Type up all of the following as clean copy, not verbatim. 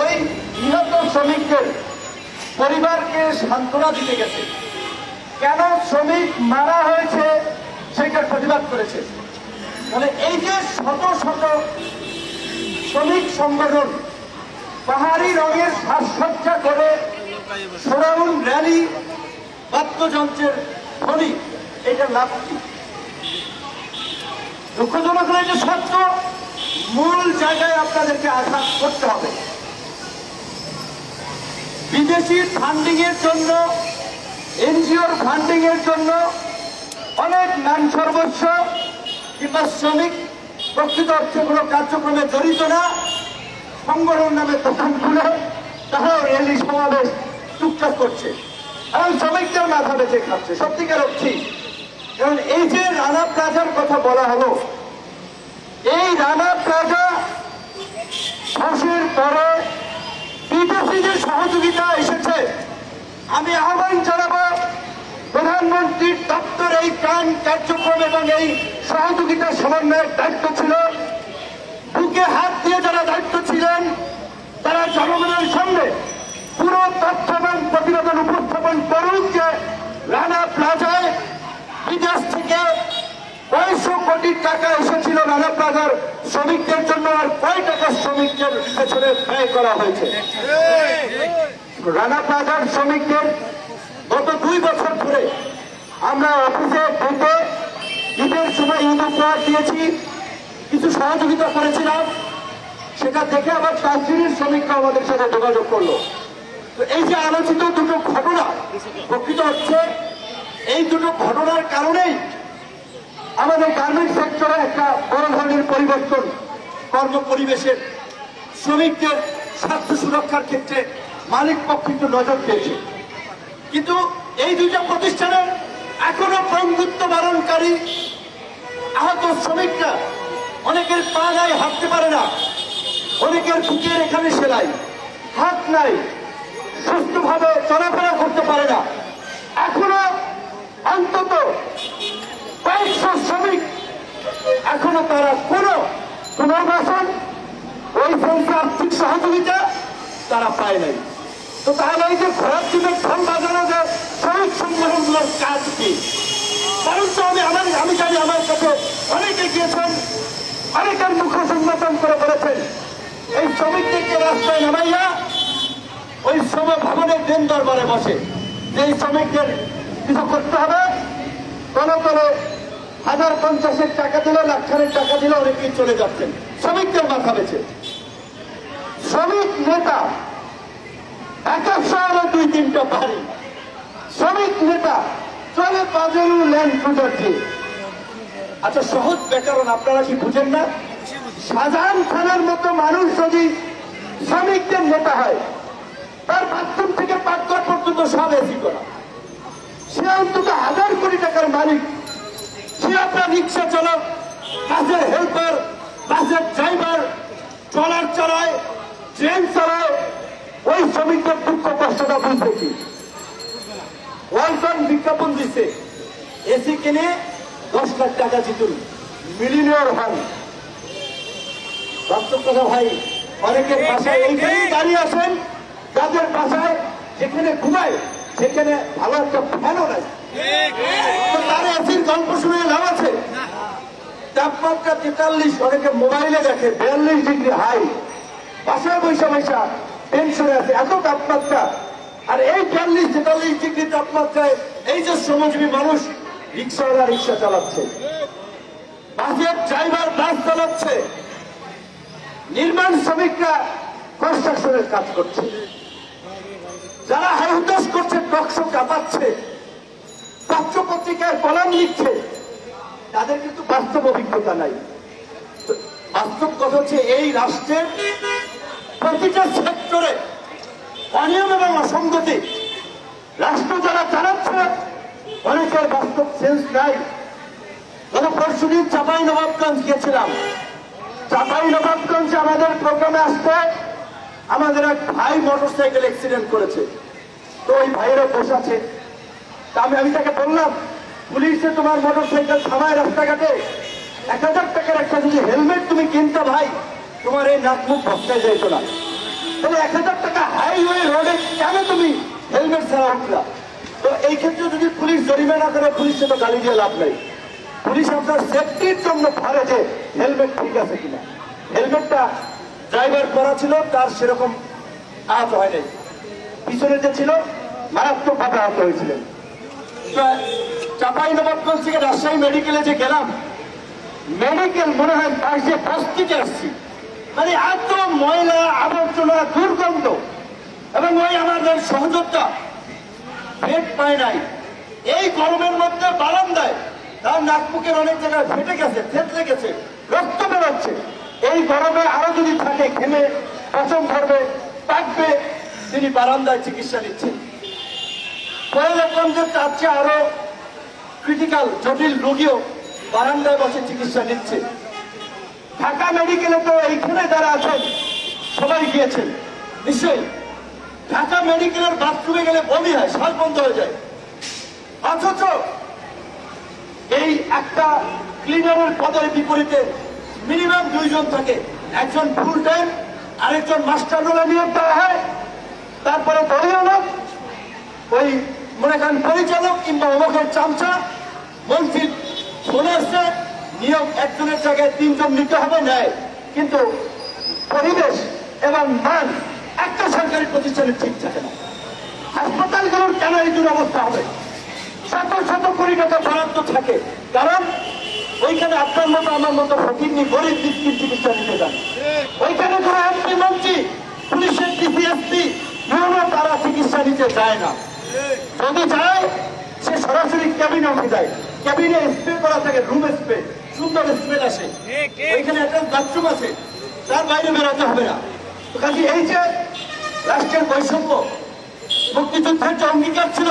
ওই নিহত শ্রমিকদের পরিবারকে সান্ত্বনা দিতে গেছে, কেন শ্রমিক মারা হয়েছে সেটার প্রতিবাদ করেছে। মানে এই যে শত শত শ্রমিক সংগঠন পাহাড়ি রঙের সাজসজ্জা করে শোডাউন র্যালি বাদ্যযন্ত্রের ধ্বনি, এটা লাভ কি? দুঃখজনক হলে যে সত্য, মূল জায়গায় আপনাদেরকে আঘাত করতে হবে। বিদেশি ফান্ডিং এর জন্য, এনজিওর ফান্ডিং এর জন্য অনেক মান সর্বস্ব কিংবা শ্রমিক প্রকৃত অর্থে কোনো কার্যক্রমে জড়িত না, সংগঠন নামে দোকান খুলে তারাও র্যালি সমাবেশ টুকটাক করছে, এবং শ্রমিকদের মাথা বেঁচে খাচ্ছে। সত্যিকার অর্থে কারণ এই যে রানা প্লাজার কথা বলা হলো, এই রানা প্লাজা ধসের পরে বিদেশিদের সহযোগিতা এসেছে। আমি আহ্বান জানাবো প্রধানমন্ত্রীর দপ্তর এই ত্রাণ কার্যক্রম এবং এই সহযোগিতা সমন্বয়ের দায়িত্ব ছিল, বুকে হাত দিয়ে যারা দায়িত্ব ছিলেন তারা জনগণের সামনে পুরো তথ্য এবং প্রতিবেদন উপস্থাপন করুন যে রানা প্লাজায় বিদেশ থেকে 500 কোটি টাকা এসেছিল রানা প্লাজার শ্রমিকদের জন্য, আর কয় টাকা শ্রমিকদের পেছনে ব্যয় করা হয়েছে। রানা প্লাজার শ্রমিকদের গত 2 বছর ধরে আমরা অফিসে ঢুকে ঈদের সময় ঈদ উপহার দিয়েছি, কিছু সহযোগিতা করেছিলাম, সেটা দেখে আবার কাশ্মীরের শ্রমিকরা আমাদের সাথে যোগাযোগ করলো। তো এই যে আলোচিত দুটো ঘটনা, প্রকৃত হচ্ছে এই দুটো ঘটনার কারণেই আমাদের গার্মেন্টস সেক্টরে একটা বড় ধরনের পরিবর্তন, কর্ম পরিবেশের শ্রমিকদের স্বার্থ সুরক্ষার ক্ষেত্রে মালিক পক্ষ কিন্তু নজর দিয়েছে। কিন্তু এই দুইটা প্রতিষ্ঠানের এখনো বন্ধুত্ব বারণকারী আহত শ্রমিকরা, অনেকের পা নাই, হাঁটতে পারে না, অনেকের বুকের এখানে সেলাই, হাত নাই, সুস্থভাবে চলাফেরা করতে পারে না। এখনো অন্তত 500 শ্রমিক এখনো তারা কোনো পুনর্বাসন, ওই ফোনকে আর্থিক সহযোগিতা তারা পায় নাই। তো তাহলে এই যে ঘোরার জন্য ঢোল বাজানো যে শ্রমিক সংগঠনগুলোর কাজ কি? কারণ তো আমি জানি আমার কাছে অনেকে গিয়েছেন, অনেকের মুখ সংগঠন করে বলেছেন এই শ্রমিকদেরকে রাস্তায় নামাইয়া ওই শ্রম ভবনের দিন দরবারে বসে যে এই শ্রমিকদের কিছু করতে হবে, তলে তলে 1050-এর টাকা দিলে, লাখখানের টাকা দিলে অনেকেই চলে যাচ্ছেন, শ্রমিকদের মাথা বেছে। শ্রমিক নেতা এক শহরে 2-3টা বাড়ি, শ্রমিক নেতা চলে পাজেরু ল্যান্ড ক্রুজার দিয়ে। আচ্ছা, সহজ ব্যাকরণ আপনারা কি বুঝেন না? শাহজাহান খানের মতো মানুষ যদি শ্রমিকদের নেতা হয়, তার বাথরুম থেকে পাকঘর পর্যন্ত সব এসি করা, সে অন্তত 1000 কোটি টাকার মালিক। সে আপনার রিক্সা চালক, বাসের হেল্পার, বাসের ড্রাইভার, ট্রলার চালায়, ট্রেন চালায়, ওই শ্রমিকদের দুঃখ কষ্টটা বুঝবে কি? ওয়ালটন বিজ্ঞাপন দিচ্ছে এসি কিনে 10 লাখ টাকা জিতুন, মিলিয়নিয়ার হন। বাস্তব কথা ভাই, অনেকের বাসায় এইখানে দাঁড়িয়ে আছেন, যাদের বাসায় যেখানে ঘুমায় সেখানে ভালো একটা ফ্যানও নাই, তারা এসির গল্প শুনে লাভ আছে? তাপমাত্রা 43, অনেকে মোবাইলে দেখে 42 ডিগ্রি হাই, বাসায় বৈশা বৈশা টেনশনে আছে, এত তাপমাত্রা। আর এই 42-43 ডিগ্রি তাপমাত্রায় এই যে শ্রমজীবী মানুষ, রিক্সাওয়ালা রিক্সা চালাচ্ছে, বাসের ড্রাইভার বাস চালাচ্ছে, নির্মাণ শ্রমিকরা কনস্ট্রাকশনের কাজ করছে, যারা হাইহুতাশ করছে, টকশো কাঁপাচ্ছে, পত্র পত্রিকায় কলাম লিখছে, তাদের কিন্তু বাস্তব অভিজ্ঞতা নাই। বাস্তব কথা হচ্ছে এই রাষ্ট্রের প্রতিটা সেক্টরে অনিয়ম এবং অসঙ্গতি রাষ্ট্র যারা চালাচ্ছে, অনেকের বাস্তব সেন্স নাই। গত পরশুদিন চাঁপাইনবাবগঞ্জ গিয়েছিলাম। চাঁপাইনবাবগঞ্জে আমাদের প্রোগ্রামে আসতে আমাদের এক ভাই মোটরসাইকেল অ্যাক্সিডেন্ট করেছে। তো ওই ভাইয়েরা বসে আছে, আমি তাকে বললাম, পুলিশে তোমার মোটরসাইকেল থামায় রাস্তাঘাটে, 1000 টাকার একটা যদি হেলমেট তুমি কিনতে ভাই, তোমার এই নাক মুখ ভস্তায় যেত না। তাহলে 1000 টাকা হাইওয়ে রোডে কেন তুমি হেলমেট ছাড়া উঠলা? তো এই ক্ষেত্রে যদি পুলিশ জরিমানা করে, পুলিশকে তো গালি দিয়ে লাভ নেই। পুলিশ আপনার সেফটির জন্য ধরে যে হেলমেট ঠিক আছে কিনা। হেলমেটটা ড্রাইভার পরা ছিল, তার সেরকম আহত হয় নাই, পিছনে যে ছিল মারাত্মকভাবে আহত হয়েছিলেন। চাঁপাইনবাবগঞ্জ থেকে রাজশাহী মেডিকেলে যে গেলাম, মেডিকেল মনে হয় তার যে বস্তিতে আসছি, মানে এত ময়লা আবর্জনা দুর্গন্ধ, এবং ওই আমাদের সহযোদ্ধা বেড পায় নাই। এই গরমের মধ্যে বারান্দায় তার নাক মুখের অনেক জায়গায় ফেটে গেছে, থেতলে গেছে, রক্ত বেরোচ্ছে। এই গরমে আরো যদি থাকে, ঘেমে পচন ধরবে, পাকবে, তিনি বারান্দায় চিকিৎসা নিচ্ছেন। পরে দেখলাম যে তার চেয়ে আরো ক্রিটিক্যাল জটিল রোগীও বারান্দায় বসে চিকিৎসা নিচ্ছে। ঢাকা মেডিকেলে তো এইখানে যারা আছেন সবাই গিয়েছেন নিশ্চয়ই। ঢাকা মেডিকেলের বাথরুমে গেলে বমি হয়, শ্বাস বন্ধ হয়ে যায়, অথচ এই একটা ক্লিনারের পদের বিপরীতে মিনিমাম 2 জন থাকে। একজন ফুল টাইম, আরেকজন মাস্টার রোলে নিয়োগ দেওয়া হয়, তারপরে দলীয় লোক, ওই মনে করেন পরিচালক কিংবা অমুকের চামচা, মন্ত্রীর ফোন আসছে, নিয়োগ একজনের জায়গায় 3 জন নিতে হবে, নেয়। কিন্তু পরিবেশ এবং মান একটা সরকারি প্রতিষ্ঠানে ঠিক থাকে না। হাসপাতালগুলোর কেন এই দুরবস্থা হবে? শত শত কোটি টাকা বরাদ্দ থাকে, কারণ ওইখানে আপনার মতো আমার মতো ফকিরনি গরিব মিসকিন চিকিৎসা নিতে যান। ওইখানে কোনো এমপি মন্ত্রী, পুলিশের ডিসিএসপি, তারা চিকিৎসা নিতে যায় না। যদি যায়, সে সরাসরি ক্যাবিনে উঠে যায়। ক্যাবিনে স্প্রে করা থাকে, রুম স্প্রে, সুন্দর স্মেল আসে। ওইখানে একটা বাথরুম আছে, তার বাইরে বেরোতে হবে না। তো কাজে এই যে রাষ্ট্রের বৈষম্য, মুক্তিযুদ্ধের যে অঙ্গীকার ছিল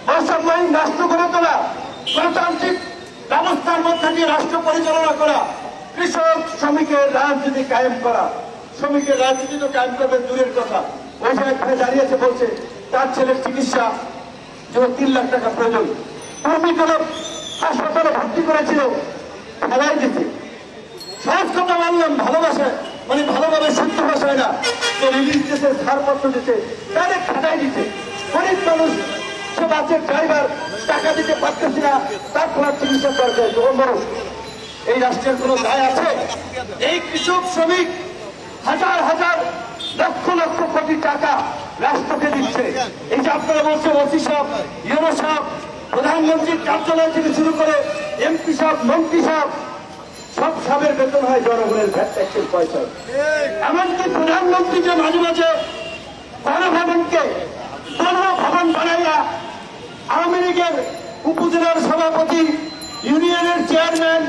বৈষম্যহীন রাষ্ট্র গড়ে তোলা, গণতান্ত্রিক ব্যবস্থার মধ্যে দিয়ে রাষ্ট্র পরিচালনা করা, কৃষক শ্রমিকের রাজনীতি কায়েম করা। শ্রমিকের রাজনীতি তো কায়েম করবে দূরের কথা, ওই যে এখানে দাঁড়িয়েছে বলছে তার ছেলের চিকিৎসা জন্য 3 লাখ টাকা প্রয়োজন। কর্মীগুলো হাসপাতালে ভর্তি করেছিল, ফেলাই দিতে। সহজ কথা বললাম, ভালোবাসা মানে ভালোভাবে শুদ্ধ ভাষায় না, তো রিলিজ দিতে, ছাড়পত্র দিতে, ডাইরেক্ট খাটাই দিতে। গরিব মানুষ, সে বাসের ড্রাইভার, টাকা দিতে পারতেছি না, তারপর চিকিৎসা দরকার। মানুষ, এই রাষ্ট্রের কোন দায় আছে? এই কৃষক শ্রমিক হাজার হাজার লক্ষ লক্ষ কোটি টাকা রাষ্ট্রকে দিচ্ছে। এই যে আপনারা বলছেন ওসি সাহেব, ইউনো সাহেব, প্রধানমন্ত্রীর কার্যালয় থেকে শুরু করে এমপি সাহেব, মন্ত্রী সাহেব, সব সাহেবের বেতন হয় জনগণের ভ্যাট ট্যাক্সের পয়সায়। এমনকি প্রধানমন্ত্রী যে মাঝে মাঝে গণভবনকে গণভবন বানাইয়া আওয়ামী লীগের উপজেলার সভাপতি, ইউনিয়নের চেয়ারম্যান,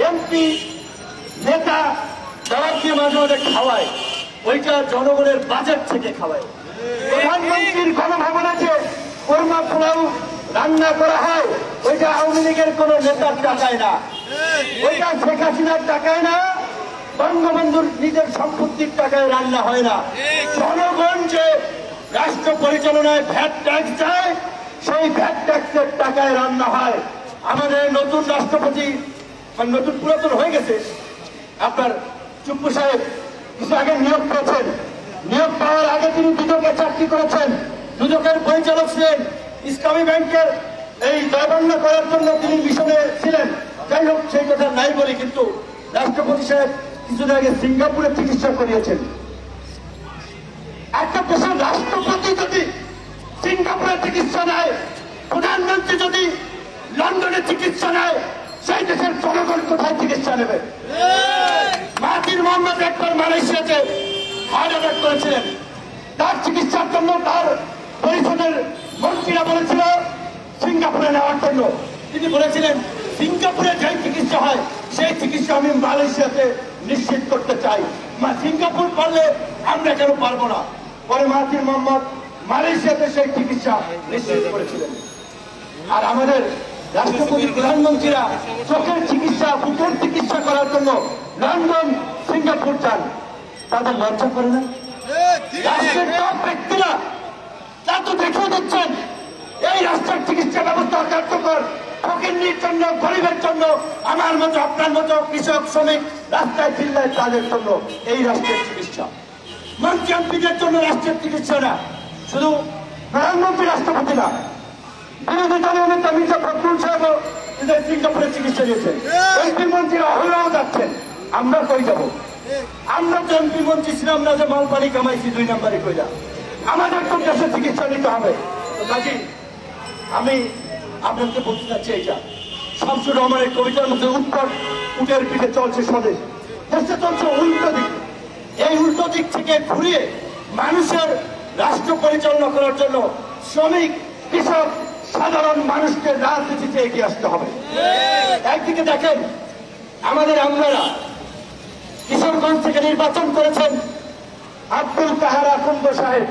এমপি, নেতা দাওয়াত দিয়ে মাঝে মাঝে খাওয়ায়, ওইটা জনগণের বাজেট থেকে খাওয়ায়। প্রধানমন্ত্রীর গণভবন আছে, কোরমা পোলাও রান্না করা হয়, ওইটা আওয়ামী লীগের কোন নেতার টাকায় না, ওইটা শেখ হাসিনার টাকায় না, বঙ্গবন্ধুর নিজের সম্পত্তির টাকায় রান্না হয় না। জনগণ যে রাষ্ট্র পরিচালনায় ভ্যাট ট্যাক্স দেয়, সেই ভ্যাট ট্যাক্সের টাকায় রান্না হয়। আমাদের নতুন রাষ্ট্রপতি, মানে নতুন পুরাতন হয়ে গেছে, আপনার চুপ্পু সাহেব কিছু আগে নিয়োগ পেয়েছেন। নিয়োগ পাওয়ার আগে তিনি দুদকে চাকরি করেছেন, দুদকের পরিচালক ছিলেন, ইসলামী ব্যাংকের এই জয়বন্ধ করার জন্য তিনি মিশনে ছিলেন। যাই হোক, সেই কথা নাই বলি, কিন্তু রাষ্ট্রপতি সাহেব কিছুদিন আগে সিঙ্গাপুরে চিকিৎসা করিয়েছেন। একটা দেশের রাষ্ট্রপতি যদি সিঙ্গাপুরে চিকিৎসা নেয়, প্রধানমন্ত্রী যদি লন্ডনে চিকিৎসা নেয়, সেই দেশের জনগণ কোথায় চিকিৎসা নেবে? মাহাতির মোহাম্মদ একবার মালয়েশিয়াতে হার্ট অ্যাটাক করেছিলেন। তার চিকিৎসার জন্য তার পরিষদের মন্ত্রীরা বলেছিল সিঙ্গাপুরে নেওয়ার জন্য। তিনি বলেছিলেন সিঙ্গাপুরে যে চিকিৎসা হয় সেই চিকিৎসা আমি মালয়েশিয়াতে নিশ্চিত করতে চাই। সিঙ্গাপুর পারলে আমরা কেন পারবো না? পরে মাহাতির মোহাম্মদ মালয়েশিয়াতে সেই চিকিৎসা নিশ্চিত করেছিলেন। আর আমাদের রাষ্ট্রপতি, প্রধানমন্ত্রীরা চোখের চিকিৎসা, বুকের চিকিৎসা করার জন্য লন্ডন, সিঙ্গাপুর যান। তাদের লজ্জা করে না? রাষ্ট্রের সব ব্যক্তিরা তা তো দেখিয়ে দিচ্ছেন এই রাষ্ট্রের চিকিৎসা ব্যবস্থা কার্যকর। ফকিরনির জন্য, গরিবের জন্য, আমার মতো, আপনার মতো কৃষক শ্রমিক রাস্তায় চিল্লায় তাদের জন্য এই রাষ্ট্রের চিকিৎসা। মন্ত্রী এমপিদের জন্য রাষ্ট্রের চিকিৎসা না, শুধু প্রধানমন্ত্রী রাষ্ট্রপতি না, বিরোধী দলীয় নেতা মির্জা ফখরুল সাহেব সিঙ্গাপুরে চিকিৎসা দিয়েছেন। এমপি মন্ত্রীরা হলেও যাচ্ছেন, আমরা কই যাব? আমরা তো এমপি মন্ত্রী ছিলাম না যে মালপানি কামাইছি 2 নম্বরে কইরা। আমাদের তো দেশে চিকিৎসা নিতে হবে। কাজী আমি আপনাকে বলতে চাচ্ছি, এইটা শামসুর রহমানের কবিতার মধ্যে উত্তর উটের পিঠে চলছে স্বদেশ, দেশে চলছে উল্টো দিক। এই উল্টো দিক থেকে ঘুরিয়ে মানুষের রাষ্ট্র পরিচালনা করার জন্য শ্রমিক, কৃষক, সাধারণ মানুষকে রাজনীতিতে এগিয়ে আসতে হবে। একদিকে দেখেন আমাদের আমলারা কিশোরগঞ্জ থেকে নির্বাচন করেছেন আব্দুল কাহার আখন্দ সাহেব,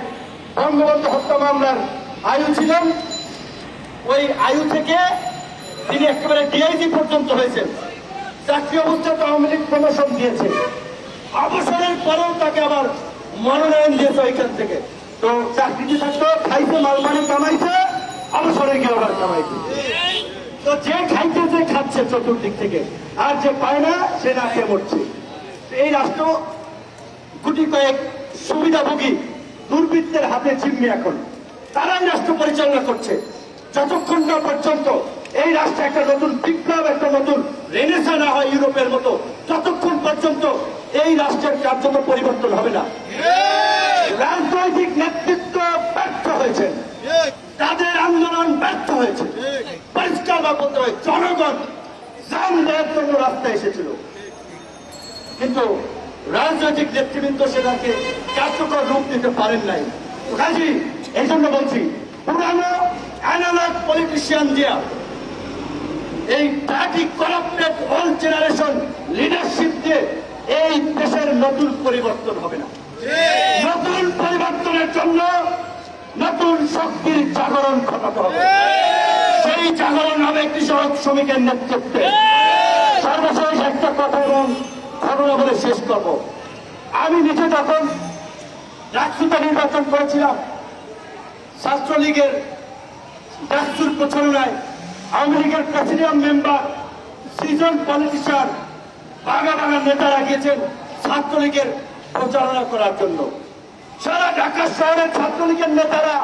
বঙ্গবন্ধু হত্যা মামলার আয়ু ছিলেন। ওই আয়ু থেকে তিনি একেবারে ডিআইজি পর্যন্ত হয়েছেন। চাকরি অবস্থাতে আওয়ামী লীগ প্রমোশন দিয়েছে, অবসরের পরেও তাকে আবার মনোনয়ন দিয়েছে ওইখান থেকে। তো চাকরিতে থাকতো, খাইছে, মালমানি কামাইছে, অবসরে গিয়ে আবার কামাইছে। তো যে খাইতে যে খাচ্ছে চতুর্দিক থেকে, আর যে পায় না সে না খেয়ে মরছে। এই রাষ্ট্র গুটি কয়েক সুবিধাভোগী দুর্বৃত্তের হাতে জিম্মি, এখন তারাই রাষ্ট্র পরিচালনা করছে। যতক্ষণ না পর্যন্ত এই রাষ্ট্রে একটা নতুন বিপ্লব, একটা নতুন রেনেসা না হয় ইউরোপের মতো, ততক্ষণ পর্যন্ত এই রাষ্ট্রের কার্যত পরিবর্তন হবে না। রাজনৈতিক নেতৃত্ব ব্যর্থ হয়েছে, তাদের আন্দোলন ব্যর্থ হয়েছে। পরিষ্কার বলতে হয়, জনগণ জান দেওয়ার জন্য রাস্তায় এসেছিল, কিন্তু রাজনৈতিক নেতৃবৃন্দ সেটাকে কার্যকর রূপ দিতে পারেন নাই। কাজী এই জন্য বলছি, পুরানো অ্যানালগ পলিটিশিয়ান দিয়া এই party corrupted old generation leadership দিয়ে এই দেশের নতুন পরিবর্তন হবে না। নতুন পরিবর্তনের জন্য নতুন শক্তির জাগরণ ঘটাতে হবে। সেই জাগরণ হবে কৃষক শ্রমিকের নেতৃত্বে। সর্বশেষ একটা কথা এবং ঘটনা বলে শেষ করব। আমি নিজে যখন ডাকসুতে নির্বাচন করেছিলাম, ছাত্রলীগের ডাকসুর প্রচারণায় আওয়ামী লীগের প্রেসিডিয়াম মেম্বার, সিজন পলিটিশিয়ান, বাঘা বাঘা নেতারা গিয়েছেন ছাত্রলীগের প্রচারণা করার জন্য। সারা ঢাকা শহরের ছাত্রলীগের নেতারা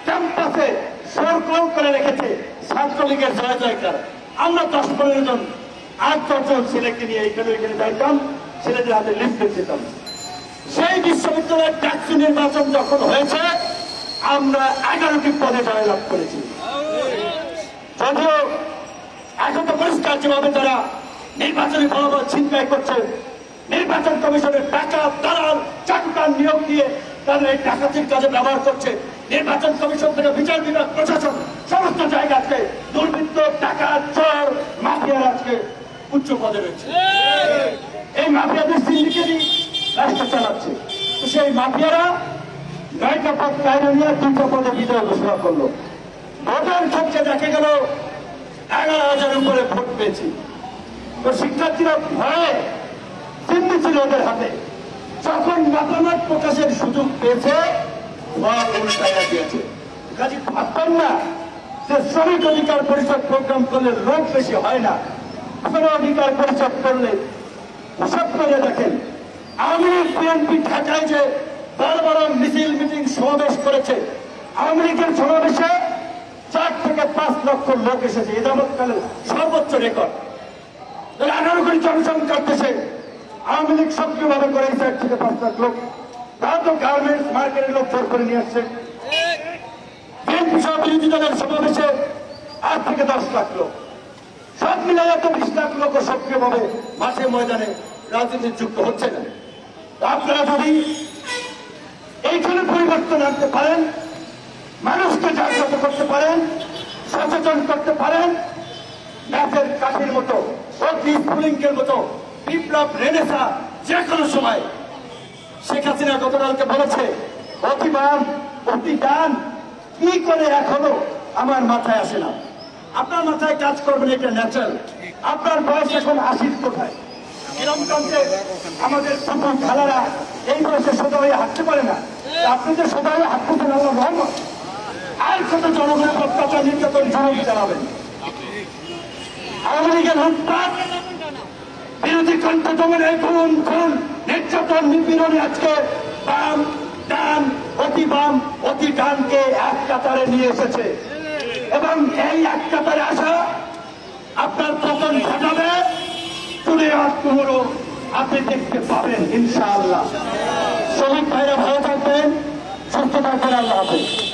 ক্যাম্পাসে সরকল করে রেখেছে ছাত্রলীগের জয় জয়কার। আমরা 10-15 জন 8-10 জন ছেলেকে নিয়ে এখানে যাইতাম, ছেলেদের হাতে লিফলেট দিতাম। সেই বিশ্ববিদ্যালয়ের ডাকসু নির্বাচন যখন হয়েছে, আমরা 11টি পদে জয়লাভ করেছি। যদিও এখন তো পরিষ্কার যেভাবে তারা নির্বাচনী ফলাফল ছিনতাই করছে, নির্বাচন কমিশনের টাকা, দালাল, চাকর নিয়োগ দিয়ে তাদের এই ডাকাতির কাজে ব্যবহার করছে। নির্বাচন কমিশন থেকে বিচার বিভাগ, প্রশাসন, সমস্ত জায়গাতে দুর্বৃত্ত, টাকা, চোর, মাফিয়ারা আজকে উচ্চ পদে রয়েছে। এই মাফিয়াদের সিন্ডিকেটই রাষ্ট্র চালাচ্ছে। সেই মাফিয়ারা 9টা পদ কায়রা নিয়ে 2টা পদে বিজয় ঘোষণা করলো। ভোটের ক্ষেত্রে দেখা গেল 11,000 উপরে ভোট পেয়েছি। তো শিক্ষার্থীরা ভয়ে চিন্তি ছিল ওদের হাতে। যখন মতামত প্রকাশের সুযোগ পেয়েছে, ভয় উল্টাইয়া দিয়েছে। কাজে ভাববেন না যে শ্রমিক অধিকার পরিষদ প্রোগ্রাম করলে লোক বেশি হয় না। শ্রম অধিকার পরিষদ করলে হিসাব করে দেখেন, আওয়ামী লীগ বিএনপি ঢাকায় যে বড় বড় মিছিল, মিটিং, সমাবেশ করেছে, আওয়ামী লীগের সমাবেশে 4 থেকে 5 লক্ষ লোক এসেছে। এ যাবৎকালের সর্বোচ্চ রেকর্ড। 18 কোটি জনসংখ্যার দেশে আওয়ামী লীগ সক্রিয়ভাবে করে 4 থেকে 5 লাখ লোক। তারা তো গার্মেন্টস মার্কেটের লোক জোর করে নিয়ে আসছে। বিএনপি সহ বিরোধী দলের সমাবেশে 8 থেকে 10 লাখ লোক, সব মিলাই এত 20 লাখ লোক সক্রিয়ভাবে মাঠে ময়দানে রাজনীতি যুক্ত হচ্ছে না। আপনারা যদি এইখানে পরিবর্তন আনতে পারেন, মানুষকে জাগ্রত করতে পারেন, সচেতন করতে পারেন, ম্যাচের কাঠির মতো, অতি স্ফুলিঙ্গের মতো বিপ্লব, রেনেসা যে কোনো সময়। শেখ হাসিনা গতকালকে বলেছে, অতিমান, অতিদান কি করে এখনো আমার মাথায় আসে না। আপনার মাথায় কাজ করবেন, এটা ন্যাচারাল। আপনার বয়স এখন 80 কোথায়? গ্রামগঞ্জে আমাদের পুকুর খেলারা এই বয়সে সোজা হয়ে হাঁটতে পারে না। আপনি যে সোজা হয়ে হাঁটতেছেন, আল্লাহ রহমত। আর কত জনগণের অত্যাচার, নির্যাতন জনগণ জানাবেন। আওয়ামী লীগের লুটপাট, বিরোধী কণ্ঠ দমনে খুন, নির্যাতন, নিপীড়নে আজকে বাম ডান অতি বাম অতি ডানকে এক কাতারে নিয়ে এসেছে এবং এই এক কাতারে আসা আপনার পতন ঘটাবে। চলে আসবো আপনি দেখতে পাবেন ইনশাআল্লাহ। শ্রমিক ভাইরা ভালো থাকবেন, সুস্থ থাকবেন। আল্লাহ হাফেজ।